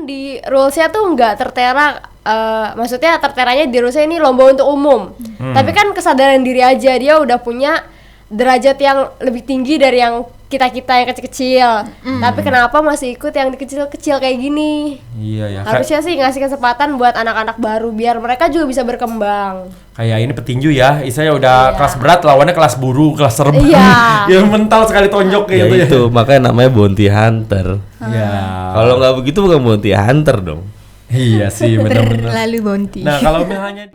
di rulesnya tuh nggak tertera, maksudnya terteranya di rulesnya ini lomba untuk umum. Tapi kan kesadaran diri aja, dia udah punya derajat yang lebih tinggi dari yang kita-kita yang kecil-kecil. Tapi kenapa masih ikut yang kecil-kecil kayak gini? Iya ya. Harusnya sih ngasih kesempatan buat anak-anak baru biar mereka juga bisa berkembang. Kayak ini petinju ya, istilahnya udah kelas berat, lawannya kelas buru, kelas serem. Iya. Ya mental sekali tonjok kayak Ya gitu ya. itu, makanya namanya bounty hunter. Iya. Kalau nggak begitu bukan bounty hunter dong. Iya sih, benar-benar. Lalu Bonti. Nah, kalau misalnya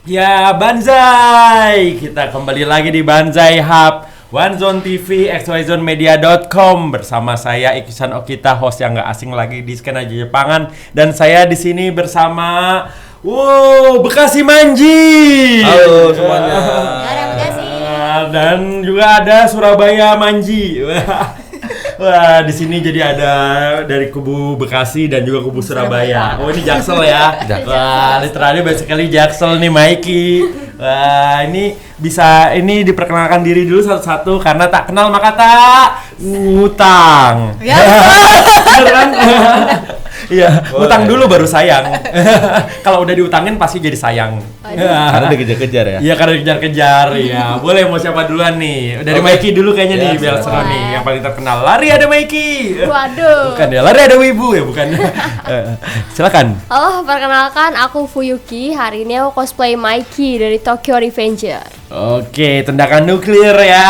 ya, Banzai. Kita kembali lagi di Banzai Hub, One Zone TV, xyzonemedia.com bersama saya Ikisan Okita, host yang nggak asing lagi di skena Jepangan, dan saya di sini bersama Bekasi Manji. Halo semuanya. Dan juga ada Surabaya Manji. Wah, di sini jadi ada dari kubu Bekasi dan juga kubu Surabaya. Oh, ini Jaksel ya. Wah, literally banyak sekali Jaksel nih, Mikey. Wah, ini bisa diperkenalkan diri dulu satu-satu karena tak kenal maka tak ngutang. Ya. Bener kan? Iya, utang dulu baru sayang. Kalau udah diutangin pasti jadi sayang. Karena dikejar-kejar ya. Iya, karena dikejar-kejar ya. Boleh, mau siapa duluan nih? Dari Mikey dulu kayaknya nih, biar seru nih. Yang paling terkenal. Lari ada Mikey. Waduh. Bukan ya, Lari ada Wibu ya, bukan. Silakan. Halo, perkenalkan aku Fuyuki. Hari ini aku cosplay Mikey dari Tokyo Revenger. Oke, tendakan nuklir ya.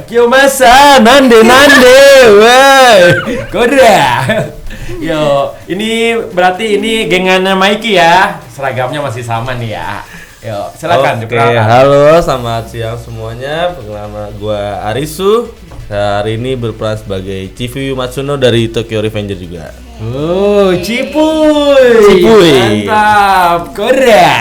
Kiyomasa, nande, woi. Koda. Yo, ini berarti ini gengannya Mikey ya. Seragamnya masih sama nih ya. Yo, silakan Oke, diperkenalkan. halo, selamat siang semuanya. Perkenalkan gua Arisu. Hari ini berperan sebagai Chifuyu Matsuno dari Tokyo Revenger juga. Oh, Cipuy. Mantap, Korea.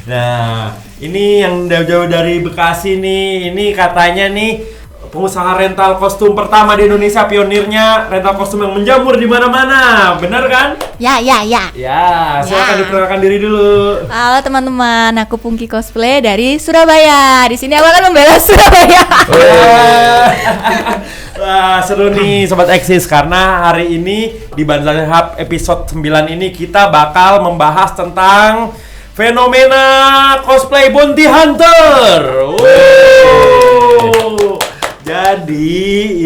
Nah, ini yang jauh-jauh dari Bekasi nih. Ini katanya nih pengusaha rental kostum pertama di Indonesia, pionirnya rental kostum yang menjamur di mana-mana. Bener kan? Ya. Ya, silakan diperkenalkan diri dulu. Halo teman-teman, aku Pungki cosplay dari Surabaya. Di sini aku akan membela Surabaya. Wah, seru nih Sobat Eksis, karena hari ini di Banzai Hub episode 9 ini kita bakal membahas tentang fenomena cosplay bounty hunter. Jadi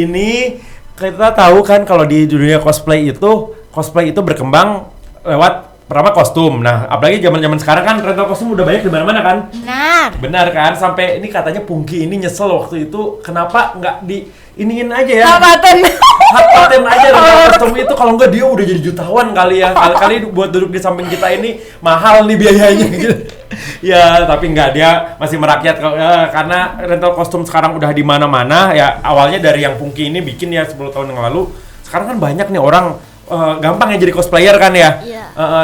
ini kita tahu kan kalau di dunia cosplay itu berkembang lewat pertama kostum. Nah, apalagi zaman-zaman sekarang kan rental kostum udah banyak di mana-mana kan? Benar kan? Sampai ini katanya Pungki ini nyesel waktu itu kenapa nggak iniin aja ya. Hak paten aja rental kostum itu, kalau nggak dia udah jadi jutawan kali ya. Kali buat duduk di samping kita ini mahal nih biayanya gitu. Ya, tapi nggak, dia masih merakyat karena rental kostum sekarang udah di mana-mana ya. Awalnya dari yang Pungki ini bikin ya 10 tahun yang lalu. Sekarang kan banyak nih orang gampang ya jadi cosplayer kan ya.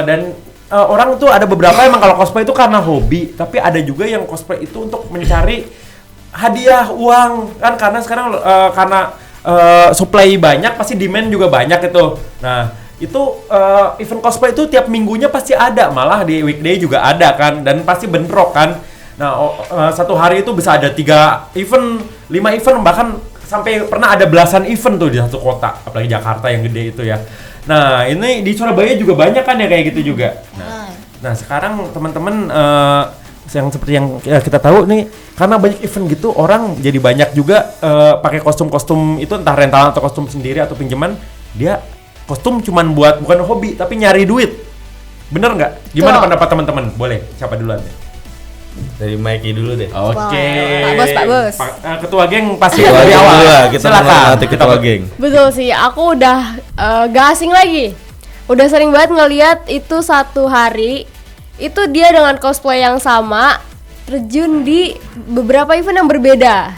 Dan orang tuh ada beberapa emang kalau cosplay itu karena hobi, tapi ada juga yang cosplay itu untuk mencari hadiah uang kan, karena sekarang karena supply banyak pasti demand juga banyak itu. Nah, itu event cosplay itu tiap minggunya pasti ada, malah di weekday juga ada kan, dan pasti bentrok kan. Nah, satu hari itu bisa ada 3 event, 5 event, bahkan sampai pernah ada belasan event tuh di satu kota, apalagi Jakarta yang gede itu ya. Nah, ini di Surabaya juga banyak kan ya kayak gitu juga. Nah sekarang teman-teman yang seperti yang kita tahu nih, karena banyak event gitu, orang jadi banyak juga pakai kostum-kostum itu, entah rental atau kostum sendiri atau pinjaman. Dia kostum cuman bukan hobi tapi nyari duit. Bener nggak? Gimana pendapat teman-teman? Boleh, siapa duluan deh? Dari Mikey dulu deh. Oke. Pak Bos. Ketua geng pasti Ketua dari geng awal. dulu lah, kita Silakan. menghormati ketua geng. Betul sih, aku udah gak asing lagi. Udah sering banget ngeliat itu satu hari itu dia dengan cosplay yang sama terjun di beberapa event yang berbeda.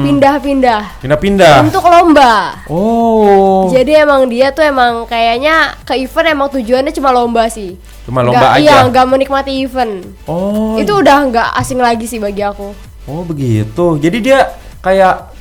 Pindah-pindah untuk lomba. Oh. Jadi emang dia tuh emang kayaknya ke event emang tujuannya cuma lomba sih. Cuma lomba aja. Iya, nggak menikmati event. Oh. Itu udah nggak asing lagi sih bagi aku. Oh begitu. Jadi dia kayak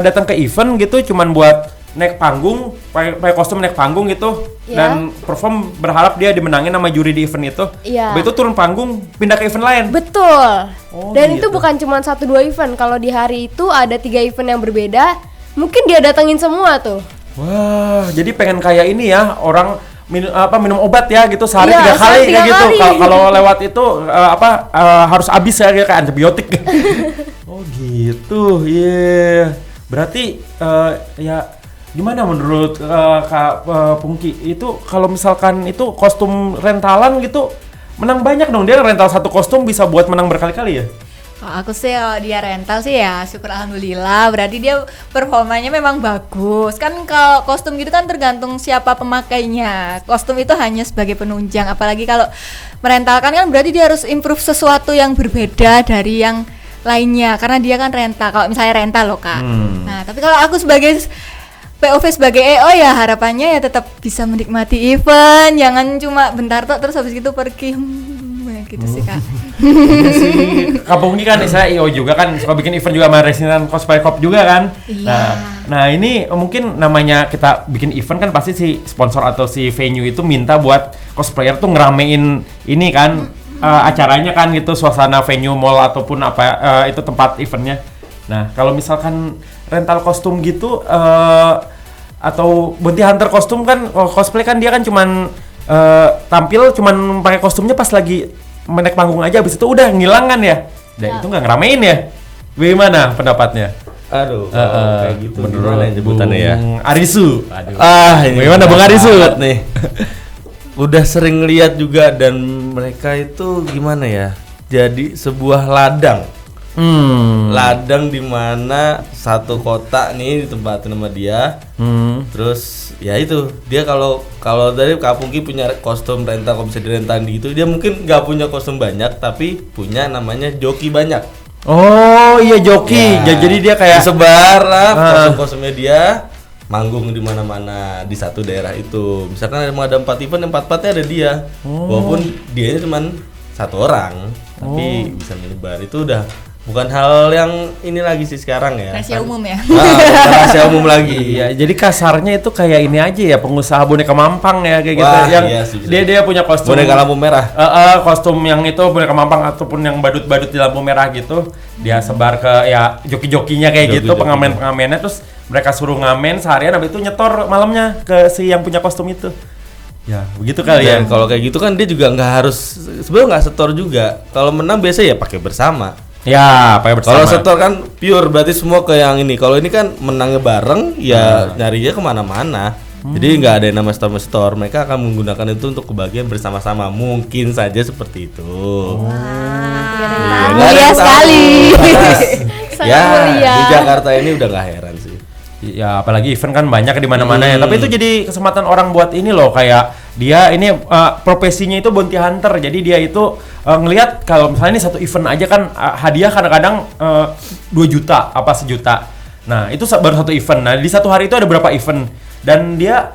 datang ke event gitu cuman buat naik panggung, pakai kostum naik panggung gitu, dan perform berharap dia dimenangin sama juri di event itu. Habis itu turun panggung, pindah ke event lain. Betul. Dan gitu. itu bukan cuma 1-2 event. Kalau di hari itu ada 3 event yang berbeda, mungkin dia datengin semua tuh. Wah, jadi pengen kayak ini ya, orang minum obat ya gitu sehari 3 kali kayak gitu. Kalau lewat itu harus habis ya kayak antibiotik. Oh gitu, iya. Berarti ya gimana menurut Kak Pungki itu kalau misalkan itu kostum rentalan gitu menang banyak dong, dia rental satu kostum bisa buat menang berkali-kali ya? Kalau aku sih dia rental sih ya syukur alhamdulillah, berarti dia performanya memang bagus. Kan kalau kostum gitu kan tergantung siapa pemakainya. Kostum itu hanya sebagai penunjang, apalagi kalau merentalkan kan berarti dia harus improve sesuatu yang berbeda dari yang lainnya karena dia kan rental. Kalau misalnya rental loh Kak. Nah, tapi kalau aku sebagai POV sebagai EO ya harapannya ya tetap bisa menikmati event, jangan cuma bentar tok terus habis itu pergi gitu sih Kak. Iya sih. Kak Pungki kan saya EO juga kan suka bikin event juga sama Resinan Cosplay Cop juga kan. Nah ini mungkin namanya kita bikin event kan pasti si sponsor atau si venue itu minta buat cosplayer tuh ngeramein ini kan acaranya kan gitu, suasana venue mall ataupun itu tempat eventnya. Nah kalau misalkan rental kostum gitu atau bounty hunter kostum kan cosplay kan dia kan cuman tampil cuman pakai kostumnya pas lagi naik panggung aja, habis itu udah ngilang kan ya. Dan itu nggak ngeramein ya. Gimana pendapatnya? Aduh, kayak gitu. Gimana yang sebutannya ya? Arisu. Ini gimana Bang Arisu? Nih. Udah sering lihat juga dan mereka itu gimana ya? Jadi sebuah ladang. Ladang di mana satu kotak nih ditempatin sama dia. Terus ya itu dia kalau dari Kak Pungki punya kostum rental, kalau bisa direntalin gitu, dia mungkin nggak punya kostum banyak tapi punya namanya joki banyak. Oh iya joki. Ya, jadi dia kayak sebar lah kostum-kostumnya dia manggung di mana-mana di satu daerah itu. Misalkan ada 4 event, 4-4-nya ada dia. Walaupun dia cuma 1 orang, tapi bisa menyebar. Itu udah bukan hal yang ini lagi sih sekarang ya. Rahasia umum ya. Rahasia umum lagi. Iya, jadi kasarnya itu kayak ini aja ya, pengusaha boneka mampang ya kayak gitu. Yang dia punya kostum boneka lampu merah. Kostum yang itu boneka mampang ataupun yang badut-badut di lampu merah gitu. Dia sebar ke ya joki-jokinya kayak gitu, pengamen-pengamennya, terus mereka suruh ngamen seharian, habis itu nyetor malamnya ke si yang punya kostum itu. Ya, begitu kali ya. Kalau kayak gitu kan dia juga nggak harus, sebenarnya nggak setor juga. Kalau menang biasanya ya pakai bersama. Ya, pakai bersama. Kalau setor kan pure berarti semua ke yang ini. Kalau ini kan menangnya bareng, ya nyarinya kemana-mana. Jadi nggak ada yang namanya store. Mereka akan menggunakan itu untuk kebahagiaan bersama-sama. Mungkin saja seperti itu. Mulia sekali. Ya, di Jakarta ini udah nggak heran sih. Ya apalagi event kan banyak di mana-mana ya. Tapi itu jadi kesempatan orang buat ini loh, kayak dia ini profesinya itu bounty hunter. Jadi dia itu ngelihat kalau misalnya ini satu event aja kan hadiah kadang-kadang 2 juta apa 1 juta. Nah itu baru satu event. Nah di satu hari itu ada berapa event, dan dia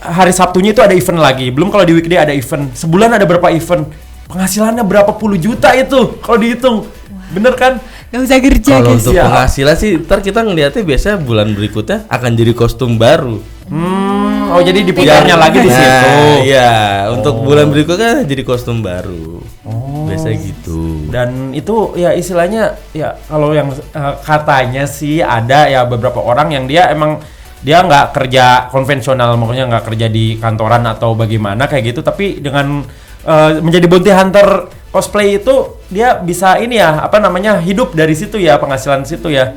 hari Sabtunya itu ada event lagi. Belum kalau di weekday ada event. Sebulan ada berapa event? Penghasilannya berapa puluh juta itu kalau dihitung. Bener kan? Gak usah kerja kalau guys. Untuk penghasilan sih ntar kita ngeliatnya biasanya bulan berikutnya akan jadi kostum baru. Oh jadi diputarnya lagi di situ. Iya, untuk bulan berikutnya jadi kostum baru. Biasanya gitu. Dan itu ya istilahnya ya kalau yang katanya sih ada ya beberapa orang yang dia emang dia nggak kerja konvensional, makanya nggak kerja di kantoran atau bagaimana kayak gitu, tapi dengan menjadi bounty hunter cosplay itu dia bisa ini ya hidup dari situ ya, penghasilan situ ya.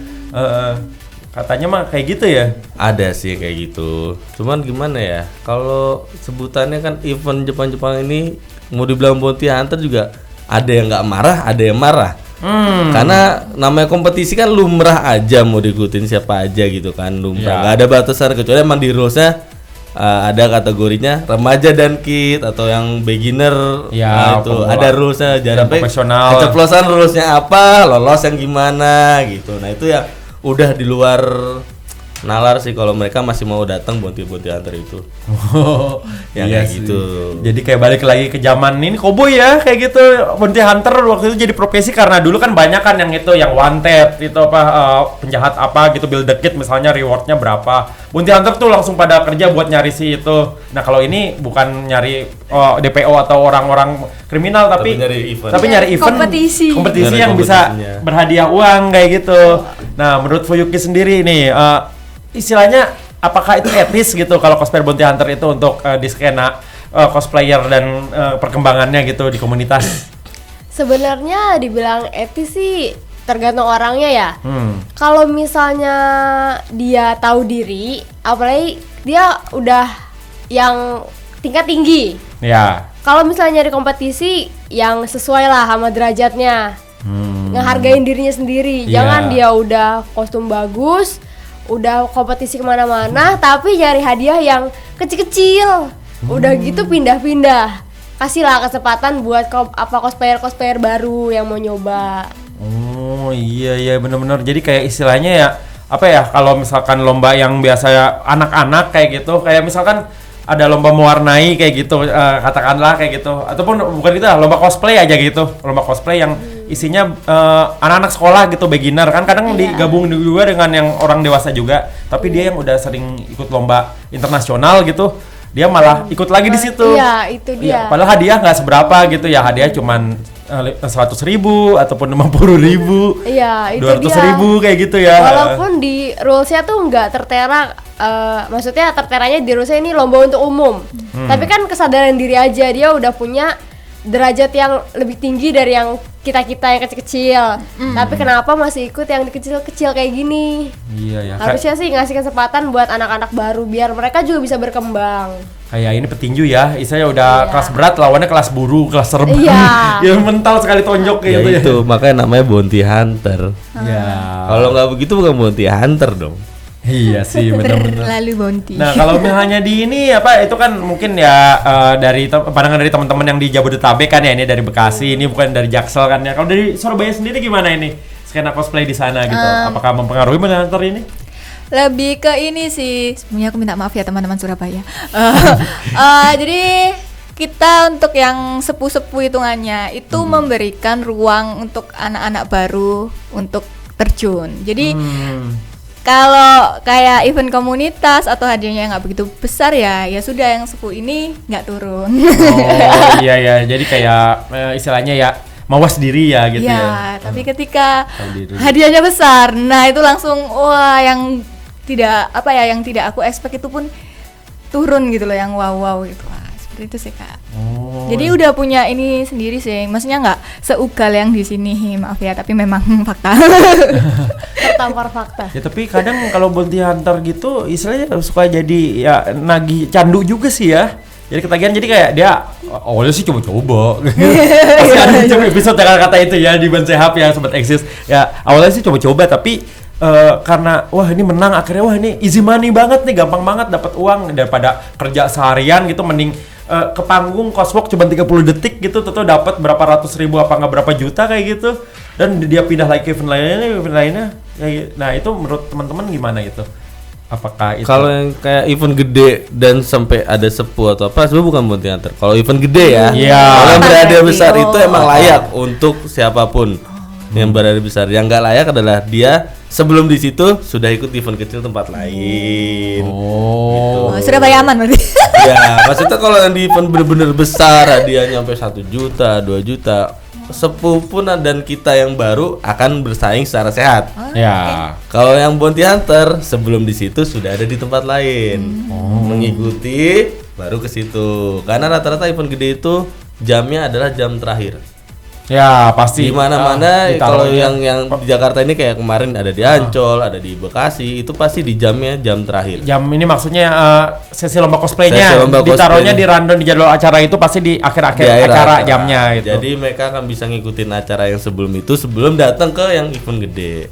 Katanya mah kayak gitu ya. Ada sih kayak gitu. Cuman gimana ya? Kalau sebutannya kan event Jepang-Jepang ini mau dibilang bounty hunter juga ada yang nggak marah, ada yang marah. Karena namanya kompetisi kan lumrah aja, mau diikutin siapa aja gitu kan, lumrah. Nggak ada batasan kecuali emang di rulesnya ada kategorinya remaja dan kid atau yang beginner. Ya, itu ada rulesnya, jangan profesional. Keceplosan rulesnya apa, lolos yang gimana gitu. Nah itu ya udah di luar nalar sih kalau mereka masih mau datang Bounty Hunter itu. Yang kayak sih. gitu. Jadi kayak balik lagi ke zaman ini cowboy ya kayak gitu. Bounty Hunter waktu itu jadi profesi karena dulu kan banyak kan yang itu yang wanted itu apa penjahat apa gitu, build the kit misalnya rewardnya berapa. Bounty Hunter tuh langsung pada kerja buat nyari si itu. Nah kalau ini bukan nyari DPO atau orang-orang kriminal tapi nyari event. nyari event Kompetisi Nyari yang bisa kompetisinya. berhadiah uang kayak gitu. Nah menurut Fuyuki sendiri nih istilahnya apakah itu etis gitu kalau cosplayer Bounty Hunter itu untuk di skena cosplayer dan perkembangannya gitu di komunitas? sebenarnya dibilang etis sih tergantung orangnya ya. Kalau misalnya dia tahu diri, apalagi dia udah yang tingkat tinggi. Ya. Kalau misalnya nyari kompetisi yang sesuai lah sama derajatnya, ngehargain dirinya sendiri. Iya. Jangan dia udah kostum bagus, udah kompetisi kemana-mana, tapi nyari hadiah yang kecil-kecil. Udah gitu pindah-pindah. Kasihlah kesempatan buat cosplayer baru yang mau nyoba. Oh iya benar-benar. Jadi kayak istilahnya ya apa ya kalau misalkan lomba yang biasa anak-anak kayak gitu, kayak misalkan ada lomba mewarnai kayak gitu, katakanlah kayak gitu, ataupun bukan gitu lah, lomba cosplay aja gitu, lomba cosplay yang isinya anak-anak sekolah gitu, beginner kan kadang digabung juga dengan yang orang dewasa juga, tapi dia yang udah sering ikut lomba internasional gitu, dia malah ikut lagi di situ. Iya, itu dia. Padahal hadiah nggak seberapa gitu ya, hadiah cuman 100.000 ataupun 50.000, Iya, itu 200.000 kayak gitu ya. Walaupun di rulesnya tuh nggak tertera, maksudnya terteranya di rulesnya ini lomba untuk umum. Tapi kan kesadaran diri aja, dia udah punya derajat yang lebih tinggi dari yang kita-kita yang kecil-kecil. Tapi kenapa masih ikut yang kecil-kecil kayak gini? Iya ya. Harusnya sih ngasih kesempatan buat anak-anak baru biar mereka juga bisa berkembang. Kayak ini petinju ya, istilahnya udah kelas berat lawannya kelas buru, kelas serem. Iya. Ya mental sekali tonjok kayak Ya gitu ya. itu makanya namanya Bounty Hunter. Ya. Kalau nggak begitu bukan Bounty Hunter dong. Iya sih benar-benar. Terlalu Bounty. Nah kalau misalnya di ini apa itu kan mungkin ya dari pandangan dari teman-teman yang di Jabodetabek kan ya, ini dari Bekasi, ini bukan dari Jaksel kan ya. Kalau dari Surabaya sendiri gimana ini skena cosplay di sana gitu? Apakah mempengaruhi Hunter ini? Lebih ke ini sih, sebenarnya aku minta maaf ya teman-teman Surabaya. Jadi kita untuk yang sepuh-sepuh hitungannya itu memberikan ruang untuk anak-anak baru untuk terjun. Jadi kalau kayak event komunitas atau hadiahnya nggak begitu besar ya sudah yang sepuh ini nggak turun. Oh iya ya, jadi kayak istilahnya ya mawas diri ya gitu ya. Tapi ketika Tahu diri. hadiahnya besar, nah itu langsung wah yang tidak yang tidak aku expect itu pun turun gitu loh, yang wow gitu. Wah, seperti itu sih Kak. Oh. Jadi udah punya ini sendiri sih, maksudnya nggak seugal yang di sini, maaf ya, tapi memang fakta. Tertampar fakta. Ya tapi kadang kalau Bounty Hunter gitu istilahnya suka jadi ya nagih candu juga sih ya. Jadi ketagihan, jadi kayak dia awalnya sih coba-coba. Pasti ada episode yang kata itu ya di Ban Sehab ya Sobat Eksis. Ya awalnya sih coba-coba tapi karena wah ini menang akhirnya wah ini easy money banget nih, gampang banget dapat uang daripada kerja seharian gitu, mending ke panggung coswalk cuma 30 detik gitu tuh dapat berapa ratus ribu apa nggak berapa juta kayak gitu, dan dia pindah lagi ke event lainnya ya, nah itu menurut teman-teman gimana gitu? Apakah itu Kalau yang kayak event gede dan sampai ada sepuh atau apa, sebenarnya bukan Bounty Hunter. Kalau event gede ya, Iya. kalau yang berhadiah Berarti, besar itu emang layak untuk siapapun yang berhadiah besar. Yang nggak layak adalah dia sebelum di situ sudah ikut event kecil tempat lain. Oh. Oh, Surabaya aman berarti. Ya, maksudnya kalau yang di event bener-bener besar hadiahnya sampai 1 juta, 2 juta, sepuh pun dan kita yang baru akan bersaing secara sehat. Ya. Kalau yang Bounty Hunter sebelum di situ sudah ada di tempat lain, mengikuti baru ke situ. Karena rata-rata event gede itu jamnya adalah jam terakhir. Ya pasti Di mana-mana kalau ditaruhnya. yang di Jakarta ini kayak kemarin ada di Ancol, ada di Bekasi, itu pasti di jamnya jam terakhir. jam ini maksudnya sesi lomba Sesi cosplaynya lomba ditaruhnya cosplay. di rundown di jadwal acara itu pasti di akhir-akhir Di akhir acara acara. jamnya gitu. Jadi mereka akan bisa ngikutin acara yang sebelum itu sebelum datang ke yang event gede.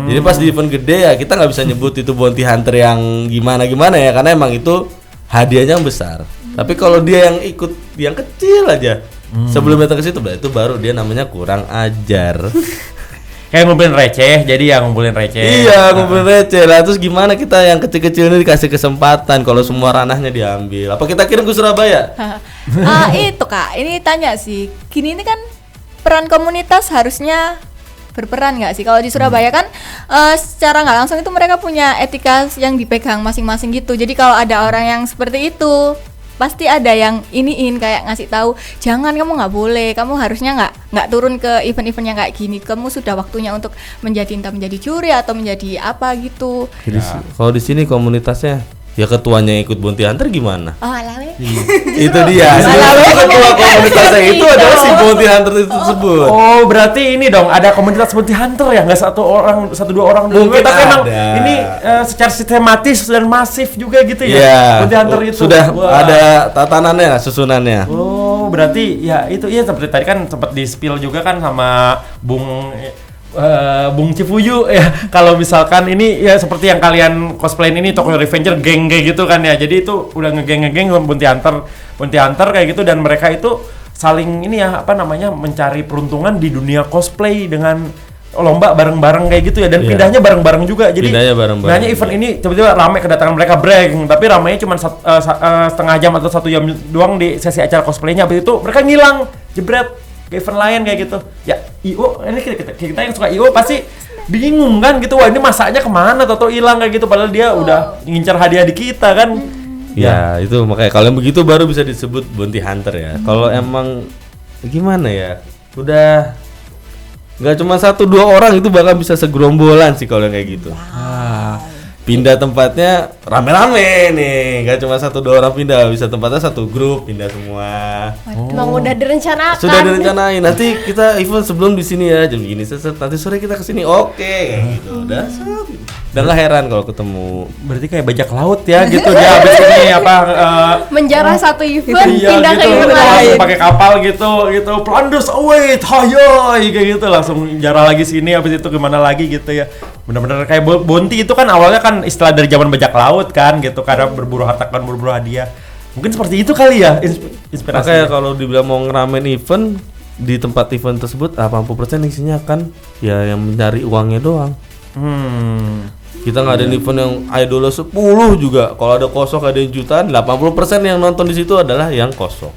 Jadi pas di event gede ya kita nggak bisa nyebut itu Bounty Hunter yang gimana ya, karena emang itu hadiahnya yang besar. Tapi kalau dia yang ikut yang kecil aja sebelum datang ke situ, itu baru dia namanya kurang ajar. Kayak ngumpulin receh, jadi ya ngumpulin receh. Iya, ngumpulin receh lah. Terus gimana kita yang kecil-kecil ini dikasih kesempatan kalau semua ranahnya diambil? Apa kita kirim ke Surabaya? Itu Kak, ini tanya sih. Gini ini kan peran komunitas harusnya berperan nggak sih? Kalau di Surabaya kan secara nggak langsung itu mereka punya etika yang dipegang masing-masing gitu. Jadi kalau ada orang yang seperti itu, pasti ada yang iniin kayak ngasih tahu, jangan, kamu nggak boleh, kamu harusnya nggak turun ke event-event yang kayak gini, kamu sudah waktunya untuk entah menjadi juri atau menjadi apa gitu. Jadi kalau di sini komunitasnya ya ketuanya ikut bounty hunter gimana? Oh alawe. Itu dia. Ketua komunitasnya itu adalah si bounty hunter itu tersebut. Oh, berarti ini dong ada komunitas bounty hunter ya, nggak satu dua orang dulu. Mungkin Tapi emang ada. ini secara sistematis dan masif juga gitu ya. Iya. Bounty hunter itu Sudah Wah. ada tatanannya, susunannya. Oh, berarti ya itu ya seperti tadi kan sempat di-spill juga kan sama Bung Cifuyu ya, kalau misalkan ini ya seperti yang kalian cosplayin ini Tokyo Revenger geng kayak gitu kan ya, jadi itu udah ngegeng bounty hunter kayak gitu, dan mereka itu saling ini ya apa namanya mencari peruntungan di dunia cosplay dengan lomba bareng-bareng kayak gitu ya, dan pindahnya bareng-bareng juga, jadi Pindahnya bareng-bareng. sebenarnya event ini tiba-tiba ramai kedatangan mereka breng, tapi ramainya cuma setengah jam atau 1 jam doang di sesi acara cosplaynya, habis itu mereka ngilang jebret ke event lain kayak gitu ya. IO ini kita yang suka IO pasti bingung kan gitu, wah ini masaknya kemana atau hilang kayak gitu, padahal dia udah ngincar hadiah di kita kan. Ya, itu makanya kalau yang begitu baru bisa disebut bounty hunter ya. Kalau emang gimana ya? Udah nggak cuma 1-2 orang, itu bahkan bisa segerombolan sih kalau yang kayak gitu. Pindah tempatnya rame-rame nih, nggak cuma 1-2 orang pindah, bisa tempatnya satu grup pindah semua. Emang udah direncanakan. Sudah direncanain, nanti kita event sebelum di sini ya jam gini, nanti sore kita kesini, oke kayak gitu. Udah nggak heran kalau ketemu. Berarti kayak bajak laut ya gitu dia habis ini apa menjarah satu event iya, pindah gitu, ke event langsung lain. pakai kapal gitu plunders away hayoy kayak gitu, langsung jarah lagi sini, habis itu gimana lagi gitu ya. Benar-benar kayak bounty itu kan awalnya kan istilah dari zaman bajak laut kan gitu, karena berburu harta kan berburu hadiah. Mungkin seperti itu kali ya inspirasi. Makanya kalau dibilang mau ngeramein event, di tempat event tersebut 80% isinya kan ya yang mencari uangnya doang. Kita ngadain event yang idolnya 10 juga, kalau ada kosong ada yang jutaan, 80% yang nonton di situ adalah yang kosong.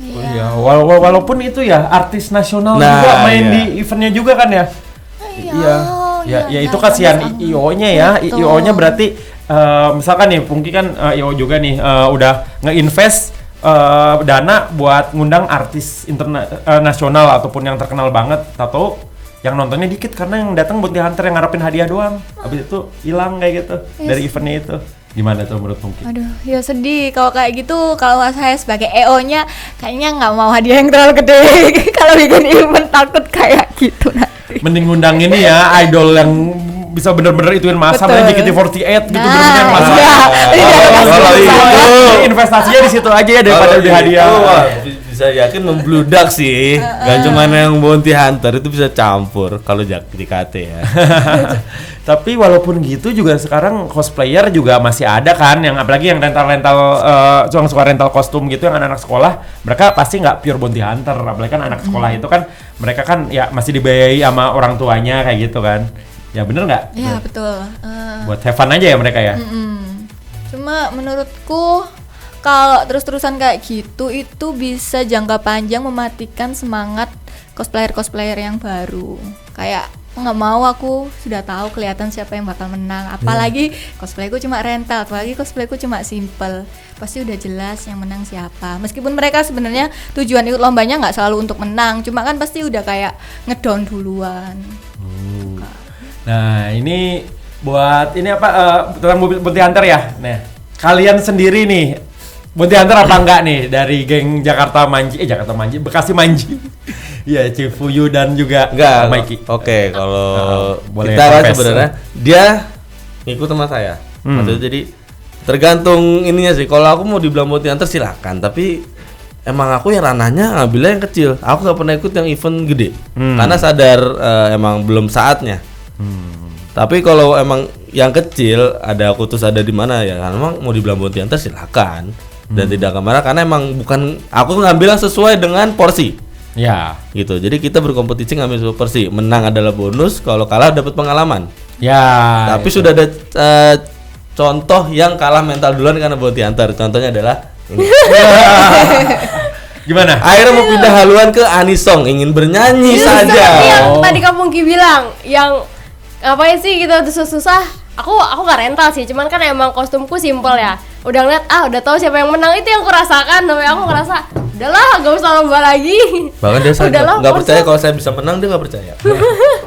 Iya, walaupun itu ya artis nasional juga main di eventnya juga kan ya. Ya itu kasihan IO-nya ya. IO-nya berarti misalkan nih Pungki kan IO juga nih udah nge-invest dana buat ngundang artis nasional ataupun yang terkenal banget, tahu yang nontonnya dikit karena yang datang bounty hunter yang ngarepin hadiah doang, habis itu hilang kayak gitu dari eventnya itu. Gimana tuh menurut Pungki? Aduh, ya sedih kalau kayak gitu. Kalau saya sebagai EO-nya kayaknya nggak mau hadiah yang terlalu gede. Kalau bikin event takut kayak gitu nanti. Mending ngundang ini ya idol yang bisa bener-bener ituin masa, main JKT48 gitu, bener-bener masa. Kalau itu investasinya di situ aja ya daripada di hadiah. Bisa yakin membludak sih. Gak cuma yang bounty hunter, itu bisa campur kalau JKT ya. Tapi walaupun gitu juga sekarang cosplayer juga masih ada kan, yang apalagi yang rental-rental yang suka rental kostum gitu, yang anak-anak sekolah, mereka pasti nggak pure bounty hunter, apalagi kan anak sekolah itu kan mereka kan ya masih dibiayai sama orang tuanya kayak gitu kan. Ya bener nggak? Iya betul. Buat have fun aja ya mereka ya. Cuma menurutku kalau terus-terusan kayak gitu itu bisa jangka panjang mematikan semangat cosplayer yang baru. Kayak nggak mau, aku sudah tahu kelihatan siapa yang bakal menang. Apalagi cosplayku cuma rental, apalagi cosplayku cuma simple. Pasti udah jelas yang menang siapa. Meskipun mereka sebenarnya tujuan ikut lombanya nggak selalu untuk menang, cuma kan pasti udah kayak ngedown duluan. Nah ini buat ini apa tentang bounty hunter ya. Nah kalian sendiri nih bounty hunter apa enggak nih dari geng Jakarta Manji, Bekasi Manji. Iya, Cifuyu dan juga Mikey. Oke, kalau boleh kita confess. sebenarnya dia ngikut sama saya. Maksudnya jadi tergantung ininya sih. Kalau aku mau dibilang bounty hunter silakan, tapi emang aku yang ranahnya ngambilnya yang kecil. Aku nggak pernah ikut yang event gede, karena sadar emang belum saatnya. Tapi kalau emang yang kecil ada aku terus ada di mana ya, kan emang mau dibilang bounty hunter silakan dan tidak kemana, karena emang bukan aku ngambil yang sesuai dengan porsi. Ya. Gitu. Jadi kita berkompetisi ngambil super sih. Menang adalah bonus, kalau kalah dapat pengalaman. Ya. Tapi sudah ada contoh yang kalah mental duluan karena bounty hunter. Contohnya adalah ini. Gimana? Akhirnya mau pindah haluan ke Anisong, ingin bernyanyi Itu saja. seperti yang tadi Kampung Ki bilang, yang ngapain sih gitu susah-susah. Aku gak rental sih, cuman kan emang kostumku simple ya. Udah ngeliat, udah tahu siapa yang menang, itu yang kurasakan. Namanya aku ngerasa, udahlah gak usah lomba lagi. Bahkan dia Udahlah, nggak percaya kalau saya bisa menang, dia nggak percaya.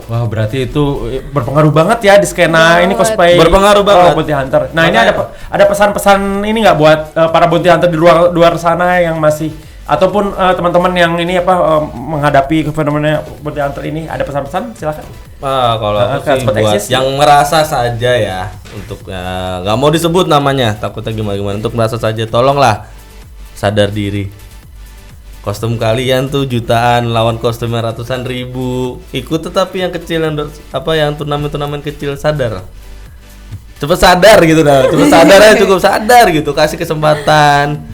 Wah, berarti itu berpengaruh banget ya di skena ini cosplay. Berpengaruh banget. Bounty hunter. Nah, ini ada pesan-pesan ini nggak buat para bounty hunter di luar sana yang masih ataupun teman-teman yang ini menghadapi fenomena bounty hunter ini, ada pesan-pesan? Silakan. Kalau aku sih buat Exist. yang merasa saja ya, untuk nggak mau disebut namanya, takutnya gimana, untuk merasa saja, tolonglah sadar diri. Kostum kalian tuh jutaan, lawan kostum yang ratusan ribu. Ikut, tetapi yang kecil, yang turnamen kecil, sadar. Cepet sadar gitu dah. Cepet sadar aja, cukup sadar gitu. Kasih kesempatan.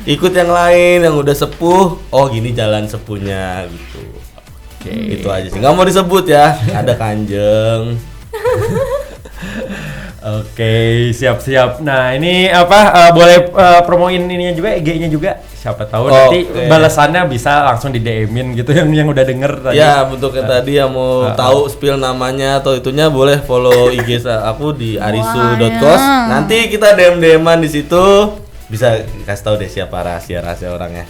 Ikut yang lain yang udah sepuh. Oh, gini jalan sepuhnya gitu. Oke, itu aja sih. Nggak mau disebut ya. Ada Kanjeng. Oke, siap-siap. Nah, ini boleh promoin ininya juga, IG-nya juga. Siapa tahu nanti balasannya bisa langsung di DM-in gitu yang udah denger tadi. Ya, bentuknya tadi yang mau tahu spill namanya atau itunya boleh follow IG aku di arisu.kos. Nanti kita DM-an di situ. Bisa kasih tahu deh siapa rahasia orangnya.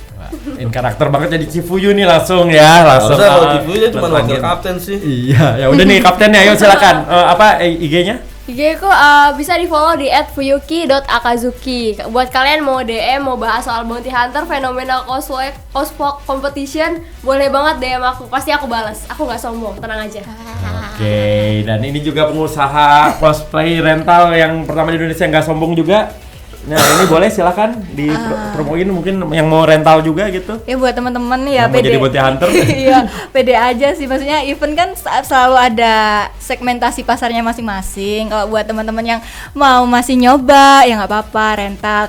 In karakter banget jadi Cifuyu nih langsung ya, langsung. Kalau Cifuyu cuma wakil kapten sih. Iya, ya udah nih kaptennya, ayo silakan. IG-nya? IG ku bisa di follow di @fuyuki.akazuki. Buat kalian mau DM, mau bahas soal bounty hunter, fenomena cosplay competition, boleh banget DM aku, pasti aku balas. Aku nggak sombong, tenang aja. Oke, dan ini juga pengusaha cosplay rental yang pertama di Indonesia yang nggak sombong juga. Nah, ini boleh silakan dipromoin mungkin yang mau rental juga gitu. Ya buat teman-teman ya, yang mau jadi bounty hunter. Iya, pede aja sih, maksudnya event kan selalu ada segmentasi pasarnya masing-masing. Kalau buat teman-teman yang mau masih nyoba ya nggak apa-apa, rental.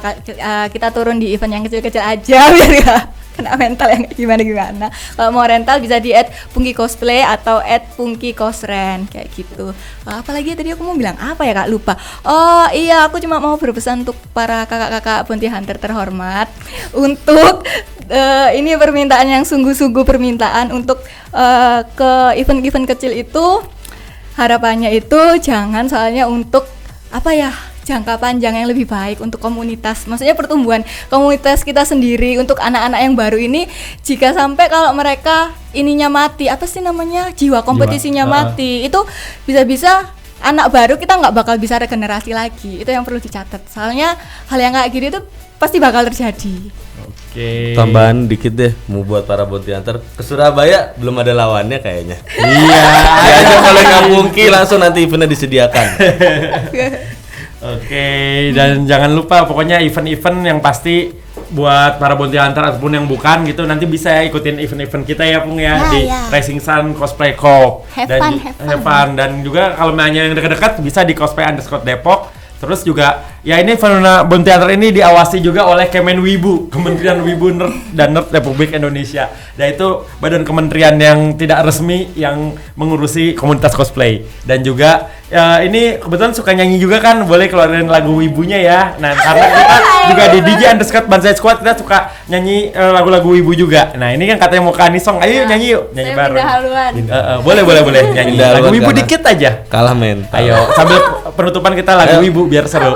Kita turun di event yang kecil-kecil aja biar nggak kena mental yang gimana. Kalau mau rental bisa di @pungki_cosplay atau @pungki_cosren kayak gitu. Apalagi tadi aku mau bilang apa ya Kak, lupa. Oh iya, aku cuma mau berpesan untuk para kakak-kakak bounty hunter terhormat untuk ini permintaan yang sungguh-sungguh permintaan untuk ke event-event kecil itu, harapannya itu jangan, soalnya untuk jangka panjang yang lebih baik untuk komunitas, maksudnya pertumbuhan komunitas kita sendiri, untuk anak-anak yang baru ini. Jika sampai kalau mereka ininya mati, jiwa kompetisinya mati, itu bisa-bisa anak baru kita nggak bakal bisa regenerasi lagi. Itu yang perlu dicatat, soalnya hal yang kayak gini itu pasti bakal terjadi. Oke. Tambahan dikit deh, mau buat para bounty hunter ke Surabaya belum ada lawannya kayaknya. Iya. Aja kalau nggak mungkin langsung nanti eventnya disediakan. Oke, dan jangan lupa pokoknya event-event yang pasti buat para bounty hunter ataupun yang bukan gitu, nanti bisa ikutin event-event kita ya Pung ya, di Rising Sun Cosplay Co. Have fun. Dan juga kalau mau yang dekat-dekat bisa di cosplay_Depok. Terus juga ya ini fenomena bounty hunter ini diawasi juga oleh Kemenwibu, Kementerian Wibu dan Nerd Republik Indonesia. Dan itu badan kementerian yang tidak resmi yang mengurusi komunitas cosplay. Dan juga ini kebetulan suka nyanyi juga kan, boleh keluarin lagu wibunya ya. Nah, karena kita juga di DJ_Banzai Squad kita suka nyanyi lagu-lagu wibu juga. Nah, ini kan katanya mau ke Anisong, ayo nyanyi yuk, nyanyi bareng. Boleh nyanyi lagu wibu dikit aja. Kalah mental. Ayo, sambil penutupan kita lagu wibu biar seru.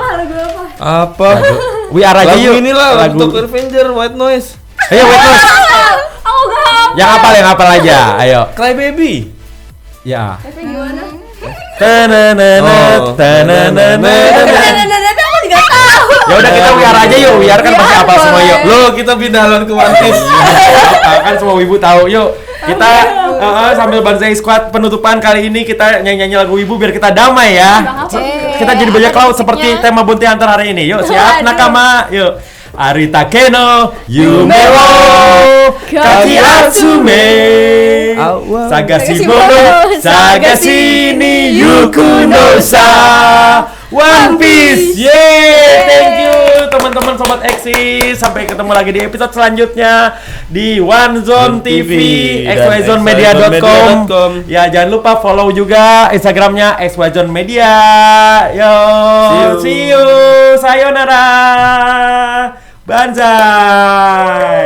Apa? We Are aja yuk. Lagu inilah, lagu Tokyo Revenger, White Noise. Ayo, White Noise. Aku gak. Yang hafal aja, ayo. Cry Baby. Ya. Tapi gimana? Aku juga tahu. Ya udah kita We Are aja yuk, We Are kan pasti hafal semua yuk. Lo kita pindah haluan ke One Piece. Kan semua wibu tahu. Yuk, kita sambil Banzai Squad penutupan kali ini kita nyanyi-nyanyi lagu wibu biar kita damai ya. Kita jadi banyak laut seperti tema bounty hunter hari ini. Yuk, siap nakama. Yuk. Aritakeno Yumewo Kaki Atsume Sagashimono Sagashini Yukunosa One Piece. Yeay, thank you. teman-teman Sobat Eksis. Sampai ketemu lagi di episode selanjutnya di One Zone TV, xyzonemedia.com. Ya, jangan lupa follow juga Instagramnya xyzonemedia. Yo, see you. Sayonara. Banzai.